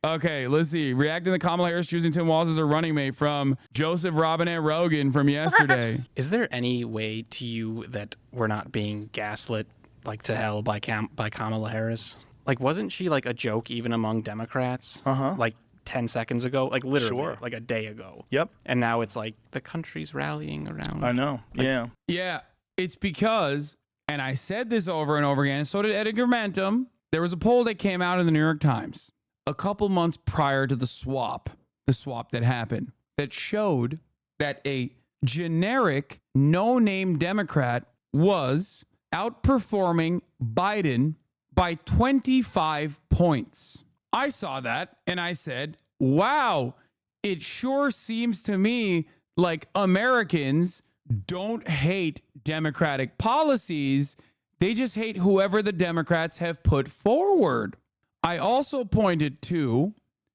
Okay, let's see. Reacting to Kamala Harris choosing Tim Walz as her running mate from Joseph Robinette Rogan from yesterday. Is there any way to you that we're not being gaslit like to hell by Kamala Harris? Like, wasn't she like a joke even among Democrats? Like 10 seconds ago, like literally like a day ago. Yep. And now it's like the country's rallying around. I know. Like, Yeah, it's because, and I said this over and over again, so did Edgar Mentum. There was a poll that came out in the New York Times a couple months prior to the swap that happened, that showed that a generic no-name Democrat was outperforming Biden by 25 points. I saw that and I said, wow, it sure seems to me like Americans don't hate Democratic policies. They just hate whoever the Democrats have put forward. I also pointed to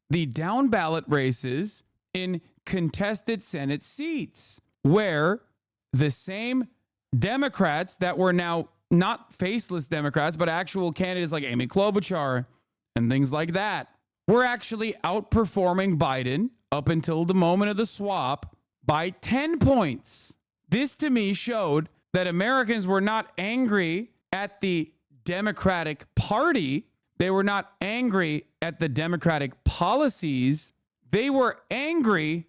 the down ballot races in contested Senate seats where the same Democrats that were now not faceless Democrats, but actual candidates like Amy Klobuchar and things like that were actually outperforming Biden up until the moment of the swap by 10 points. This to me showed that Americans were not angry at the Democratic Party. They were not angry at the Democratic policies. They were angry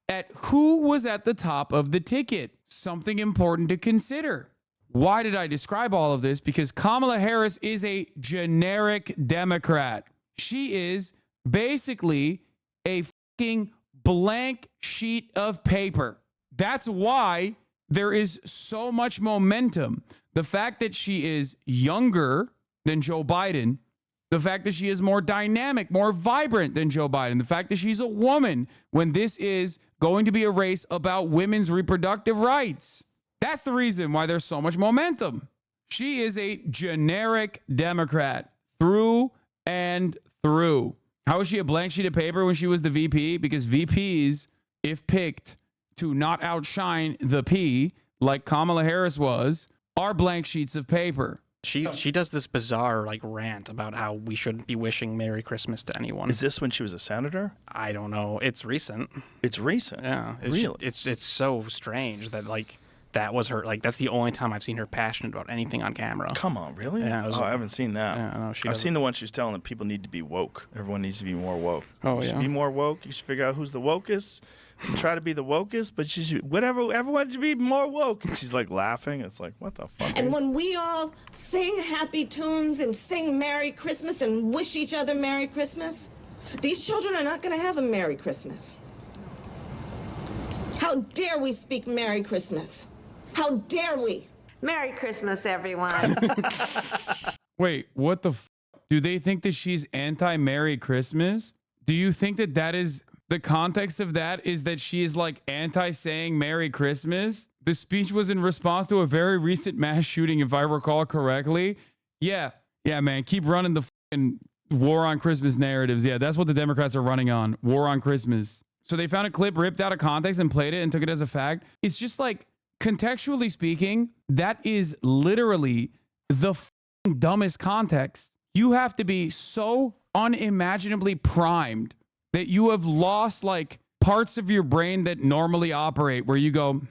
at who was at the top of the ticket. Something important to consider. Why did I describe all of this? Because Kamala Harris is a generic Democrat. She is basically a fucking blank sheet of paper. That's why there is so much momentum. The fact that she is younger than Joe Biden, the fact that she is more dynamic, more vibrant than Joe Biden, the fact that she's a woman when this is going to be a race about women's reproductive rights. That's the reason why there's so much momentum. She is a generic Democrat through and through. How was she a blank sheet of paper when she was the VP? Because VPs, if picked to not outshine the P, like Kamala Harris was, are blank sheets of paper. She does this bizarre like rant about how we shouldn't be wishing Merry Christmas to anyone. Is this when she was a senator? I don't know. It's recent. It's recent. Yeah. Really? It's so strange that like that was her. Like that's the only time I've seen her passionate about anything on camera. Come on, really? Yeah. I haven't seen that. Yeah, no, I've seen the one she was telling that people need to be woke. Everyone needs to be more woke. Oh, you should yeah. be more woke. You should figure out who's the wokest. And try to be the wokest, but she should, whatever, everyone should be more woke. And she's like laughing. It's like, what the fuck? And when we all sing happy tunes and sing Merry Christmas and wish each other Merry Christmas, these children are not going to have a Merry Christmas. How dare we speak Merry Christmas? How dare we? Merry Christmas, everyone. Wait, what the do they think that she's anti-Merry Christmas? Do you think that that is the context of that is that she is like anti-saying Merry Christmas? The speech was in response to a very recent mass shooting, if I recall correctly. Yeah, man, keep running the fucking war on Christmas narratives. Yeah, that's what the Democrats are running on, war on Christmas. So they found a clip ripped out of context and played it and took it as a fact. It's just like, contextually speaking, that is literally the fucking dumbest context. You have to be so unimaginably primed that you have lost like parts of your brain that normally operate where you go,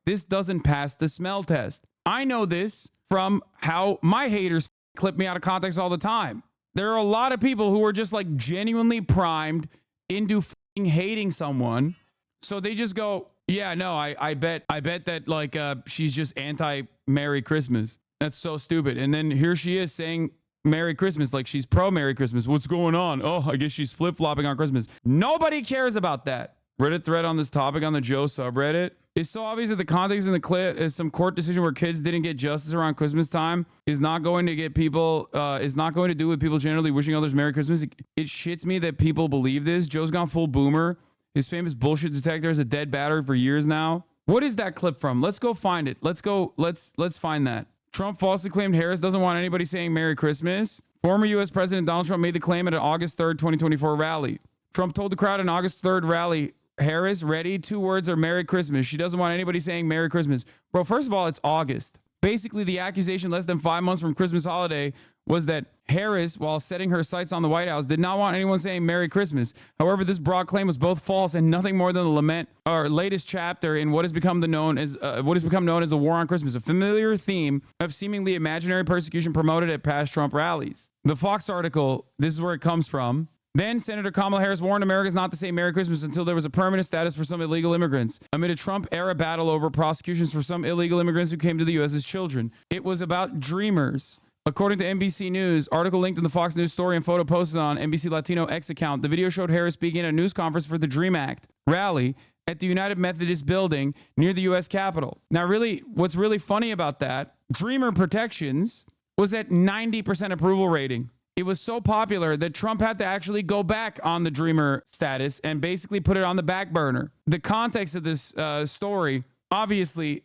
this doesn't pass the smell test. I know this from how my haters clip me out of context all the time. There are a lot of people who are just like genuinely primed into hating someone. So they just go, yeah, no, I bet that like she's just anti-Merry Christmas. That's so stupid. And then here she is saying Merry Christmas, like she's pro Merry Christmas. What's going on? Oh, I guess she's flip-flopping on Christmas. Nobody cares about that. Reddit thread on this topic on the Joe subreddit. It's so obvious that the context in the clip is some court decision where kids didn't get justice around Christmas time is not going to get people, is not going to do with people generally wishing others Merry Christmas. It shits me that people believe this. Joe's gone full boomer. His famous bullshit detector is a dead battery for years now. What is that clip from? Let's go find it. Let's find that. Trump falsely claimed Harris doesn't want anybody saying Merry Christmas. Former U.S. President Donald Trump made the claim at an August 3rd, 2024 rally. Trump told the crowd at an August 3rd rally, Harris, ready, 2 words are Merry Christmas. She doesn't want anybody saying Merry Christmas. Bro, first of all, it's August. Basically, the accusation less than 5 months from Christmas holiday was that Harris, while setting her sights on the White House, did not want anyone saying Merry Christmas. However, this broad claim was both false and nothing more than the lament or latest chapter in what has become known as the war on Christmas, a familiar theme of seemingly imaginary persecution promoted at past Trump rallies. The Fox article, this is where it comes from. Then Senator Kamala Harris warned Americans not to say Merry Christmas until there was a permanent status for some illegal immigrants, amid a Trump-era battle over prosecutions for some illegal immigrants who came to the U.S. as children. It was about dreamers. According to NBC News, article linked in the Fox News story and photo posted on NBC Latino X account, the video showed Harris speaking at a news conference for the DREAM Act rally at the United Methodist Building near the U.S. Capitol. Now, really, what's really funny about that, Dreamer Protections was at 90% approval rating. It was so popular that Trump had to actually go back on the Dreamer status and basically put it on the back burner. The context of this story obviously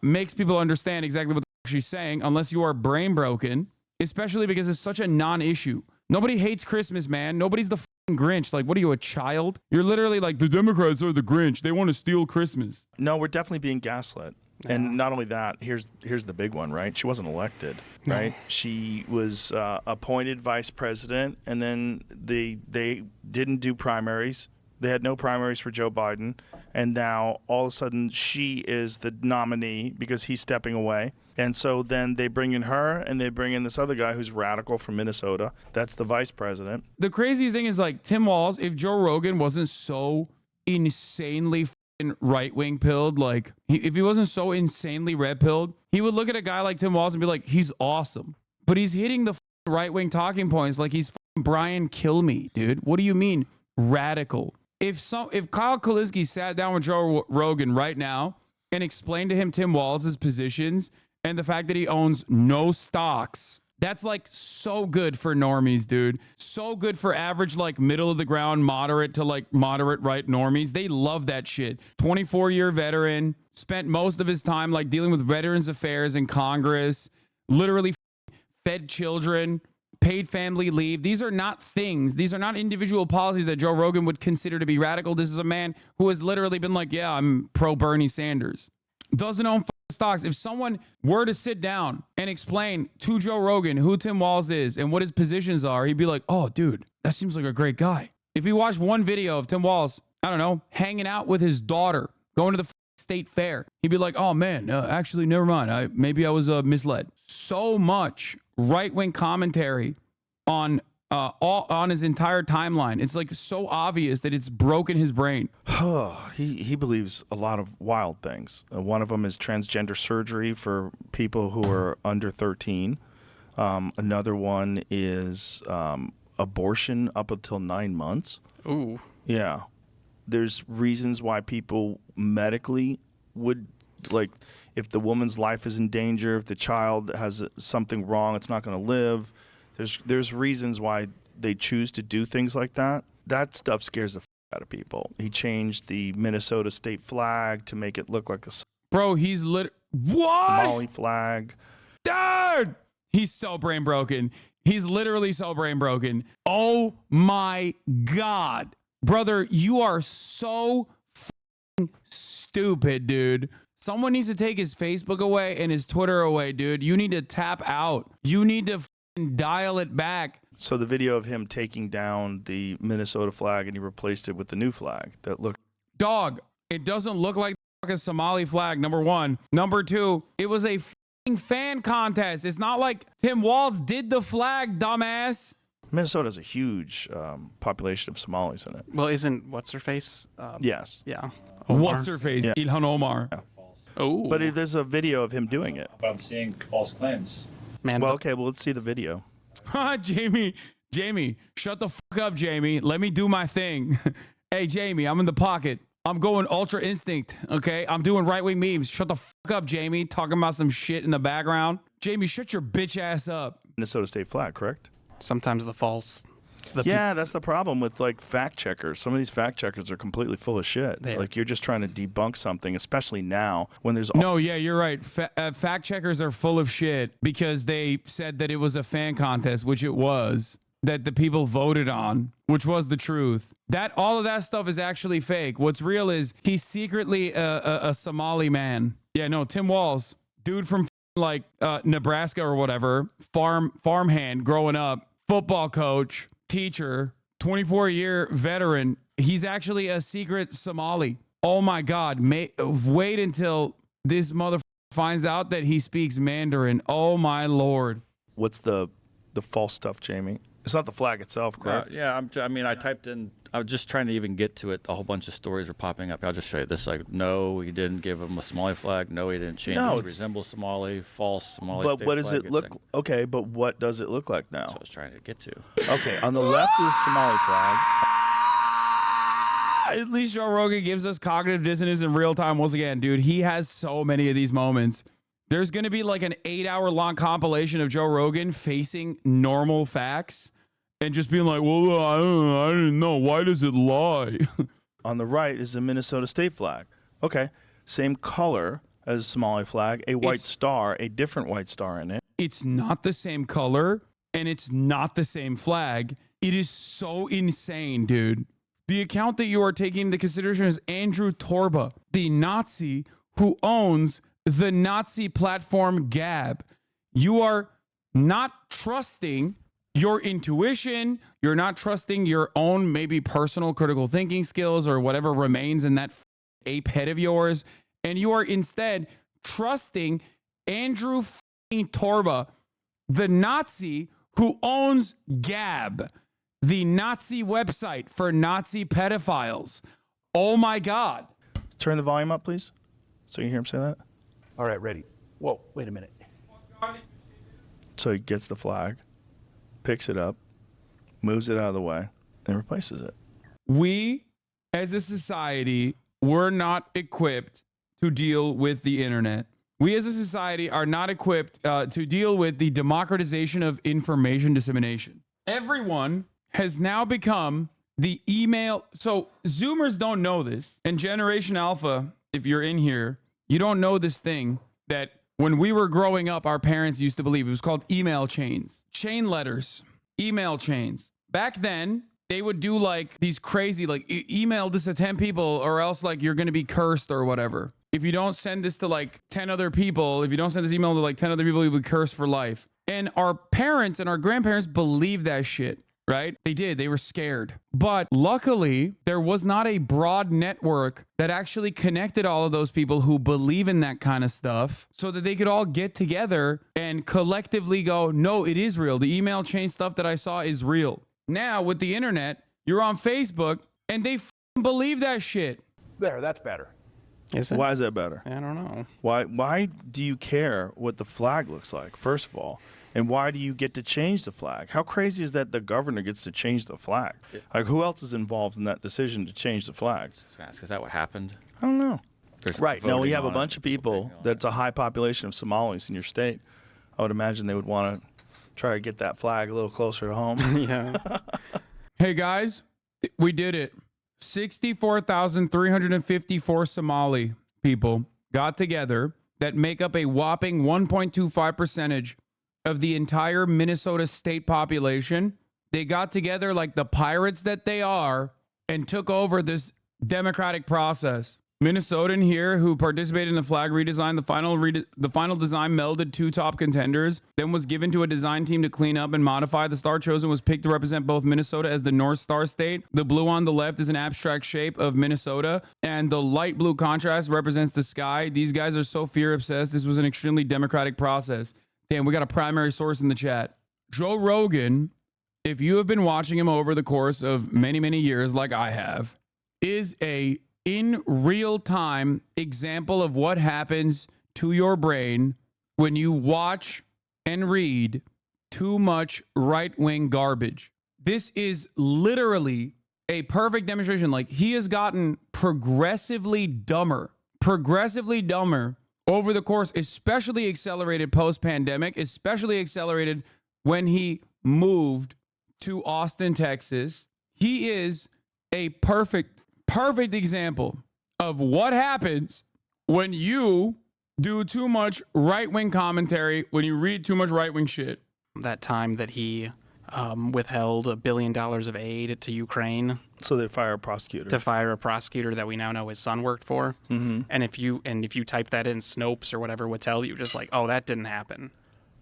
makes people understand exactly what she's saying, unless you are brain broken, especially because it's such a non-issue. Nobody hates Christmas, man. Nobody's the fucking Grinch. Like, what are you, a child? You're literally like, the Democrats are the Grinch. They want to steal Christmas. No, we're definitely being gaslit. Yeah. And not only that, here's the big one, right? She wasn't elected, right? She was appointed vice president, and then they didn't do primaries. They had no primaries for Joe Biden, and now all of a sudden she is the nominee because he's stepping away. And so then they bring in her, and they bring in this other guy who's radical from Minnesota. That's the vice president. The crazy thing is, like, Tim Walz, if Joe Rogan wasn't so insanely right-wing pilled, like, if he wasn't so insanely red-pilled, he would look at a guy like Tim Walz and be like, he's awesome. But he's hitting the right-wing talking points like he's Brian Kilmeade, dude. What do you mean radical? If Kyle Kalinske sat down with Joe Rogan right now and explained to him Tim Walz's positions and the fact that he owns no stocks, that's like so good for normies, dude. So good for average, like, middle of the ground, moderate to like moderate right normies. They love that shit. 24-year veteran, spent most of his time like dealing with Veterans Affairs in Congress, literally fed children, paid family leave. These are not things. These are not individual policies that Joe Rogan would consider to be radical. This is a man who has literally been like, yeah, I'm pro Bernie Sanders. Doesn't own stocks. If someone were to sit down and explain to Joe Rogan who Tim Walz is and what his positions are, he'd be like, oh, dude, that seems like a great guy. If he watched one video of Tim Walz, I don't know, hanging out with his daughter, going to the state fair, he'd be like, oh, man, actually, never mind. Maybe I was misled. So much right-wing commentary on his entire timeline. It's like so obvious that it's broken his brain. He believes a lot of wild things. One of them is transgender surgery for people who are under 13. Another one is abortion up until 9 months. Ooh. Yeah. There's reasons why people medically would, like, if the woman's life is in danger, if the child has something wrong, it's not going to live. There's reasons why they choose to do things like that. That stuff scares the out of people. He changed the Minnesota state flag to make it look like a Bro, he's what? Somali flag. Dude! He's so brain broken. He's literally so brain broken. Oh my God. Brother, you are so stupid, dude. Someone needs to take his Facebook away and his Twitter away, dude. You need to tap out. You need to dial it back. So the video of him taking down the Minnesota flag and he replaced it with the new flag that looked. Dog, it doesn't look like a Somali flag, number one. Number two, it was a fan contest. It's not like Tim Walz did the flag, dumbass. Minnesota has a huge population of Somalis in it. Well, isn't what's her face? Yes. Yeah. What's her face? Yeah. Ilhan Omar. Yeah. Oh. But there's a video of him doing it. But I'm seeing false claims. Man, well, okay, well, let's see the video. Jamie, shut the fuck up, Jamie. Let me do my thing. Hey, Jamie, I'm in the pocket. I'm going ultra instinct, okay? I'm doing right-wing memes. Shut the fuck up, Jamie. Talking about some shit in the background. Jamie, shut your bitch ass up. Minnesota state flag, correct? sometimes the false. Yeah, that's the problem with like fact checkers. Some of these fact checkers are completely full of shit. Like you're just trying to debunk something, especially now when there's no. Yeah, you're right. Fact checkers are full of shit because they said that it was a fan contest, which it was, that the people voted on, which was the truth. That all of that stuff is actually fake. What's real is he's secretly a Somali man. Yeah, no, Tim Walz, dude from like Nebraska or whatever, farmhand growing up, football coach, teacher, 24-year veteran. He's actually a secret Somali. Oh my God. Wait until this motherfucker finds out that he speaks Mandarin. Oh my Lord. What's the false stuff, Jamie? It's not the flag itself, correct? I typed in, I was just trying to even get to it. A whole bunch of stories are popping up. I'll just show you this. Like, no, he didn't give him a Somali flag. No, he didn't change it to resemble Somali. False Somali But state what does flag. it look? Okay, but what does it look like now? That's what I was trying to get to. Okay, on the left is Somali flag. At least Joe Rogan gives us cognitive dissonance in real time once again, dude. He has so many of these moments. There's going to be like an 8-hour long compilation of Joe Rogan facing normal facts and just being like, well, I didn't know. Why does it lie? On the right is the Minnesota state flag. Okay, same color as Somali flag, a white star, a different white star in it. It's not the same color and it's not the same flag. It is so insane, dude. The account that you are taking into consideration is Andrew Torba, the Nazi who owns the Nazi platform Gab. You are not trusting your intuition. You're not trusting your own maybe personal critical thinking skills or whatever remains in that ape head of yours. And you are instead trusting Andrew Torba, the Nazi who owns Gab, the Nazi website for Nazi pedophiles. Oh my God. Turn the volume up, please, so you hear him say that. All right, ready. Whoa, wait a minute. So he gets the flag, picks it up, moves it out of the way, and replaces it. We, as a society, we're not equipped to deal with the internet. We as a society are not equipped to deal with the democratization of information dissemination. Everyone has now become the email. So Zoomers don't know this. And Generation Alpha, if you're in here, you don't know this thing that when we were growing up, our parents used to believe. It was called email chains, chain letters, email chains. Back then, they would do like these crazy, like email this to 10 people or else like you're going to be cursed or whatever. If you don't send this to like 10 other people, if you don't send this email to like 10 other people, you'll be cursed for life. And our parents and our grandparents believed that shit, right? They did. They were scared. But luckily, there was not a broad network that actually connected all of those people who believe in that kind of stuff so that they could all get together and collectively go, no, it is real. The email chain stuff that I saw is real. Now, with the internet, you're on Facebook and they believe that shit. There, that's better. Is it? Why is that better? I don't know. Why do you care what the flag looks like, first of all? And why do you get to change the flag? How crazy is that the governor gets to change the flag? Like, who else is involved in that decision to change the flag? Is that what happened? I don't know. There's Right. No, we voting have a on it, bunch of people that's a high population of Somalis in your state. I would imagine they would want to try to get that flag a little closer to home. Yeah. Hey guys, we did it. 64,354 Somali people got together that make up a whopping 1.25% of the entire Minnesota state population. They got together like the pirates that they are and took over this democratic process. Minnesotan here who participated in the flag redesign. The final design melded two top contenders, then was given to a design team to clean up and modify. The star chosen was picked to represent both Minnesota as the North Star state. The blue on the left is an abstract shape of Minnesota, and the light blue contrast represents the sky. These guys are so fear obsessed. This was an extremely democratic process. Damn, we got a primary source in the chat. Joe Rogan, if you have been watching him over the course of many, many years like I have, is a in real time example of what happens to your brain when you watch and read too much right-wing garbage. This is literally a perfect demonstration. Like, he has gotten progressively dumber over the course, especially accelerated post-pandemic, especially accelerated when he moved to Austin, Texas. He is a perfect example of what happens when you do too much right-wing commentary, when you read too much right-wing shit. That time that he withheld $1 billion of aid to Ukraine So they fire a prosecutor. to fire a prosecutor that we now know his son worked for. Mm-hmm. And if you type that in, Snopes or whatever would tell you just like, oh, that didn't happen.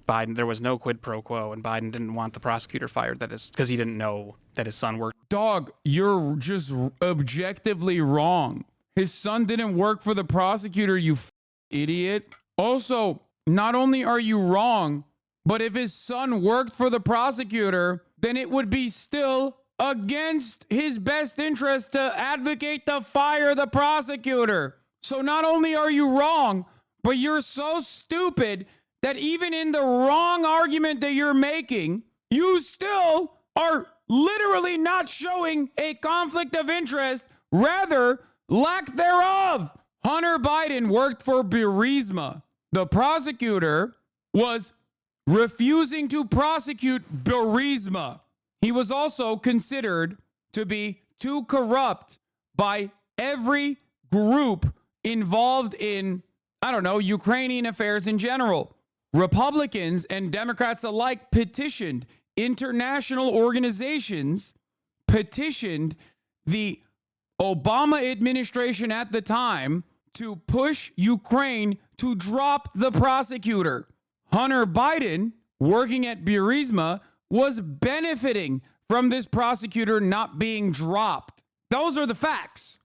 Biden, there was no quid pro quo, and Biden didn't want the prosecutor fired. That is because he didn't know that his son worked. Dog, you're just objectively wrong. His son didn't work for the prosecutor, you idiot. Also, not only are you wrong, but if his son worked for the prosecutor, then it would be still against his best interest to advocate to fire the prosecutor. So not only are you wrong, but you're so stupid that even in the wrong argument that you're making, you still are literally not showing a conflict of interest, rather lack thereof. Hunter Biden worked for Burisma. The prosecutor was refusing to prosecute Burisma. He was also considered to be too corrupt by every group involved in, I don't know, Ukrainian affairs in general. Republicans and Democrats alike petitioned international organizations, petitioned the Obama administration at the time to push Ukraine to drop the prosecutor. Hunter Biden, working at Burisma, was benefiting from this prosecutor not being dropped. Those are the facts.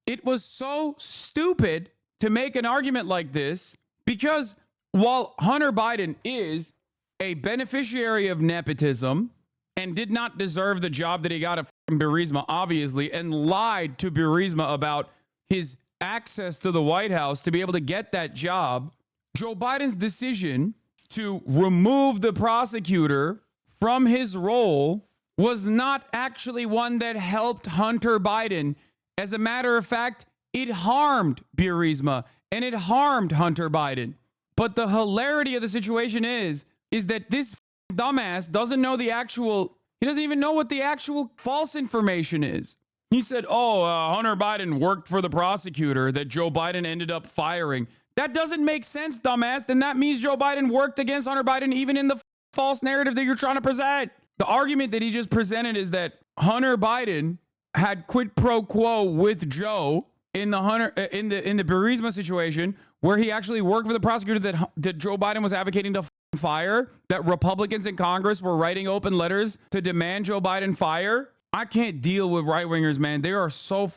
It was so stupid to make an argument like this because while Hunter Biden is a beneficiary of nepotism and did not deserve the job that he got from Burisma, obviously, and lied to Burisma about his access to the White House to be able to get that job, Joe Biden's decision to remove the prosecutor from his role was not actually one that helped Hunter Biden. As a matter of fact, it harmed Burisma and it harmed Hunter Biden. But the hilarity of the situation is that this dumbass doesn't know the actual, he doesn't even know what the actual false information is. He said, Hunter Biden worked for the prosecutor that Joe Biden ended up firing. That doesn't make sense, dumbass. Then that means Joe Biden worked against Hunter Biden even in the false narrative that you're trying to present. The argument that he just presented is that Hunter Biden had quid pro quo with Joe in the Burisma situation where he actually worked for the prosecutor that Joe Biden was advocating to fire, that Republicans in Congress were writing open letters to demand Joe Biden fire. I can't deal with right-wingers, man. They are so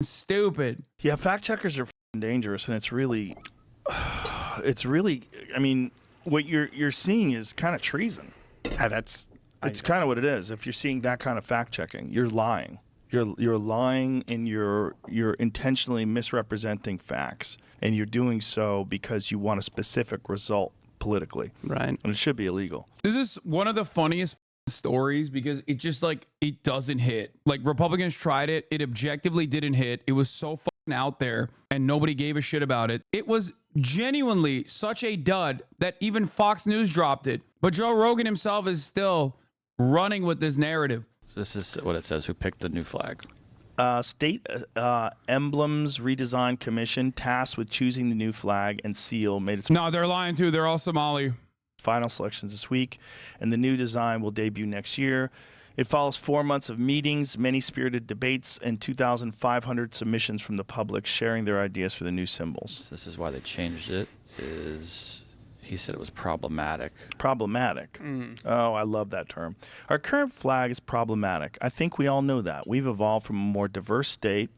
stupid. Yeah, fact checkers are dangerous, and it's really, I mean, what you're seeing is kind of treason. It's kind of what it is. If you're seeing that kind of fact checking, you're lying. You're lying, and you're intentionally misrepresenting facts, and you're doing so because you want a specific result politically. Right. And it should be illegal. This is one of the funniest stories because it just it doesn't hit. Like Republicans tried it. It objectively didn't hit. It was so out there and nobody gave a shit about it. It was genuinely such a dud that even Fox News dropped it. But Joe Rogan himself is still running with this narrative. This is what it says. Who picked the new flag? State Emblems Redesign Commission tasked with choosing the new flag and seal made its No, they're lying too. They're all Somali. final selections this week, and the new design will debut next year. It follows 4 months of meetings, many spirited debates, and 2,500 submissions from the public sharing their ideas for the new symbols. This is why they changed it. He said it was problematic. Problematic. Oh, I love that term. Our current flag is problematic. I think we all know that. We've evolved into a more diverse state,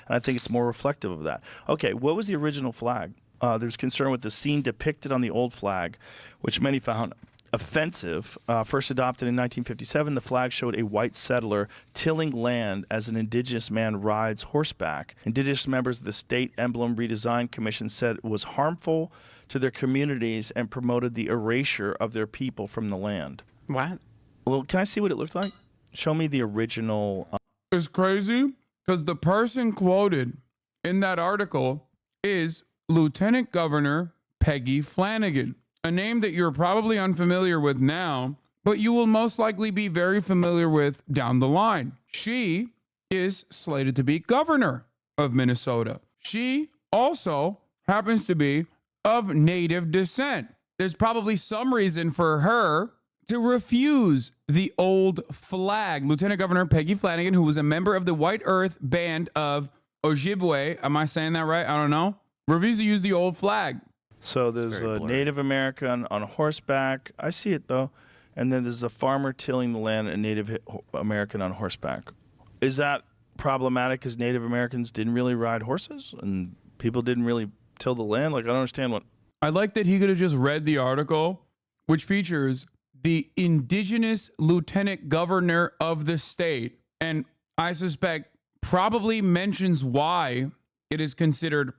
and I think it's more reflective of that. Okay, what was the original flag? There's concern with the scene depicted on the old flag, which many found offensive. First adopted in 1957, the flag showed a white settler tilling land as an indigenous man rides horseback. Indigenous members of the State Emblem Redesign Commission said it was harmful to their communities and promoted the erasure of their people from the land. What? Well, can I see what it looks like? Show me the original. It's crazy because the person quoted in that article is Lieutenant Governor Peggy Flanagan, a name that you're probably unfamiliar with now, but you will most likely be very familiar with down the line. She is slated to be governor of Minnesota. She also happens to be of Native descent. There's probably some reason for her to refuse the old flag. Lieutenant Governor Peggy Flanagan, who was a member of the White Earth Band of Ojibwe, am I saying that right? I don't know. Refused to use the old flag. So there's a Native American on horseback. I see it though. And then there's a farmer tilling the land, a Native American on horseback. Is that problematic because Native Americans didn't really ride horses and people didn't really till the land? Like, I don't understand what. I like that he could have just read the article, which features the indigenous lieutenant governor of the state. And I suspect probably mentions why it is considered,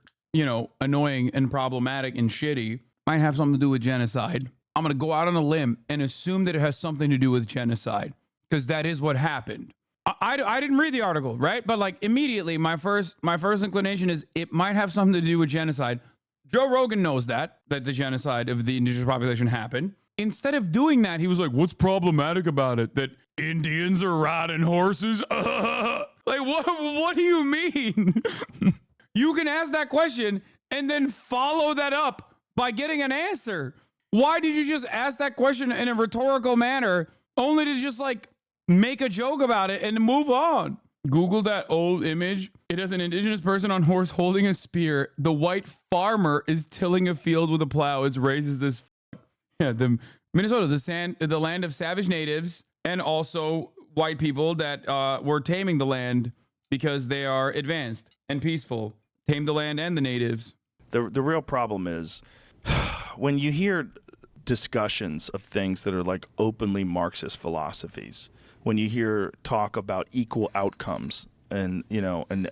annoying and problematic and shitty. Might have something to do with genocide. I'm going to go out on a limb and assume that it has something to do with genocide because that is what happened. I didn't read the article, right? But like immediately, my first inclination is it might have something to do with genocide. Joe Rogan knows that the genocide of the indigenous population happened. Instead of doing that, he was like, what's problematic about it? That Indians are riding horses? Like, what do you mean? You can ask that question and then follow that up by getting an answer. Why did you just ask that question in a rhetorical manner only to just like make a joke about it and move on? Google that old image. It has an indigenous person on horse holding a spear. The white farmer is tilling a field with a plow. It raises this. Yeah, the Minnesota, the land of savage natives, and also white people that were taming the land because they are advanced and peaceful. Tame the land and the natives. The real problem is when you hear discussions of things that are like openly Marxist philosophies, when you hear talk about equal outcomes and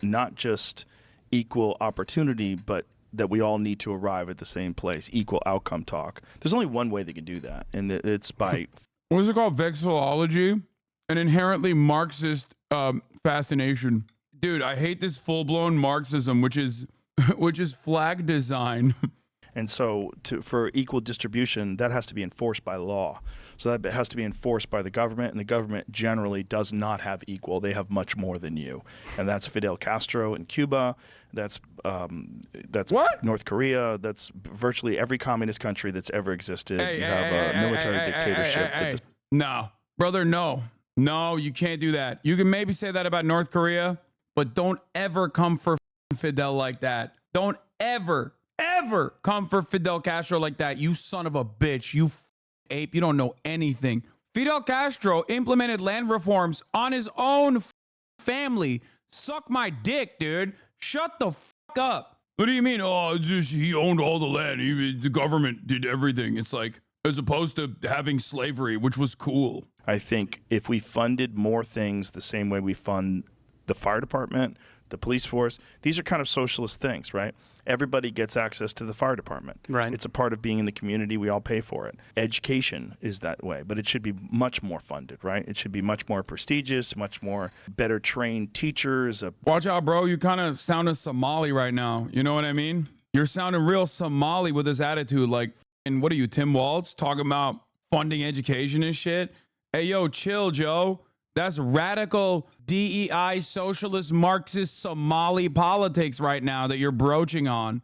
not just equal opportunity, but that we all need to arrive at the same place, equal outcome talk. There's only one way they can do that, and it's by what is it called? Vexillology, an inherently Marxist fascination. Dude, I hate this full-blown Marxism, which is flag design. And so for equal distribution, that has to be enforced by law. So that has to be enforced by the government, and the government generally does not have equal. They have much more than you. And that's Fidel Castro in Cuba. That's what? North Korea. That's virtually every communist country that's ever existed. You have a military dictatorship. No, brother, no. No, you can't do that. You can maybe say that about North Korea, but don't ever come for Fidel like that. Don't ever come for Fidel Castro like that. You son of a bitch. You ape. You don't know anything. Fidel Castro implemented land reforms on his own family. Suck my dick, dude. Shut the fuck up. What do you mean? Oh, just he owned all the land. The government did everything. It's like, as opposed to having slavery, which was cool. I think if we funded more things the same way we fund the fire department, the police force, these are kind of socialist things, right? Everybody gets access to the fire department. Right. It's a part of being in the community. We all pay for it. Education is that way, but it should be much more funded, right? It should be much more prestigious, much more better trained teachers. Watch out, bro. You kind of sound Somali right now. You know what I mean? You're sounding real Somali with this attitude. Like, and what are you, Tim Walz, talking about funding education and shit? Hey, yo, chill, Joe. That's radical DEI, socialist, Marxist, Somali politics right now that you're broaching on.